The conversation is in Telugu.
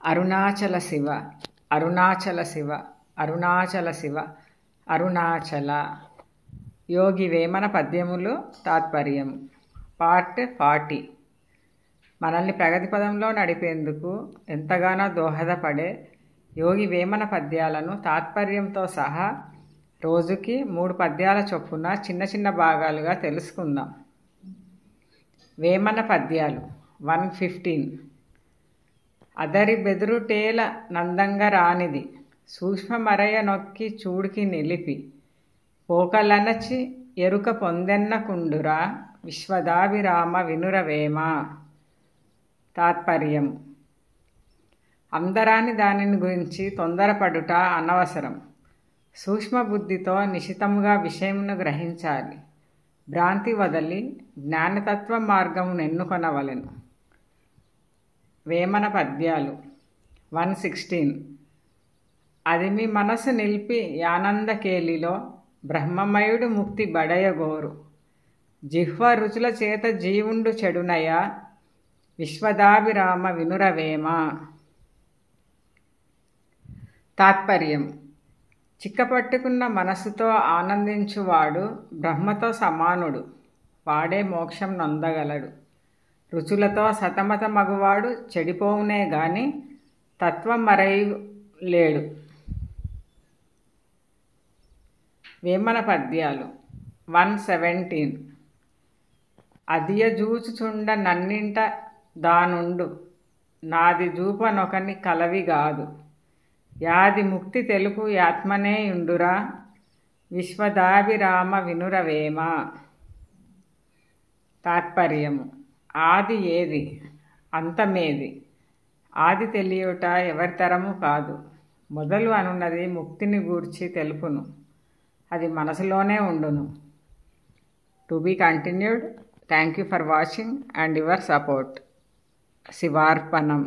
అరుణాచల శివ అరుణాచల శివ అరుణాచల శివ అరుణాచల. యోగి వేమన పద్యములు తాత్పర్యం. పార్ట్ 40. మనల్ని ప్రగతి పదంలో నడిపేందుకు ఎంతగానో దోహదపడే యోగి వేమన పద్యాలను తాత్పర్యంతో సహా రోజుకి 3 పద్యాల చొప్పున చిన్న చిన్న భాగాలుగా తెలుసుకుందాం. వేమన పద్యాలు 115. అదరి బెదురుటేల నందంగ రానిది సూక్ష్మమరయ నొక్కి చూడికి నిలిపి పోకలనచి ఎరుక పొందెన్న కుండురా విశ్వదాభిరామ వినురవేమ. తాత్పర్యం. అందరాని దానిని గురించి తొందరపడుట అనవసరం. సూక్ష్మబుద్ధితో నిశితముగా విషయమును గ్రహించాలి. భ్రాంతి వదలి జ్ఞానతత్వ మార్గమును ఎన్నుకొనవలెను. వేమన పద్యాలు 116. అది మీ మనసు నిలిపి యానంద కేలిలో బ్రహ్మమయుడు ముక్తి బడయగోరు జిహ్వ రుచుల చేత జీవుండు చెడునయ విశ్వదాభిరామ వినురవేమ. తాత్పర్యం. చిక్కపట్టుకున్న మనసుతో ఆనందించువాడు బ్రహ్మతో సమానుడు, వాడే మోక్షం నొందగలడు. రుచులతో సతమతమగువాడు చెడిపోవునే గాని తత్వం మరయు లేడు. వేమన పద్యాలు 117. అదియ జూచుచుండ నన్నింట దానుండు నాది జూపనొకని కలవిగాదు యాది ముక్తి తెలుపు యాత్మనేయుండురా విశ్వదాభిరామ వినురవేమ. తాత్పర్యము. ఆది ఏది, అంతమేది? ఆది తెలియుట ఎవరితరము కాదు. మొదలు అనున్నది ముక్తిని గూర్చి తెలుపును, అది మనసులోనే ఉండును. To be continued. Thank you for watching and your support. శివార్పణం.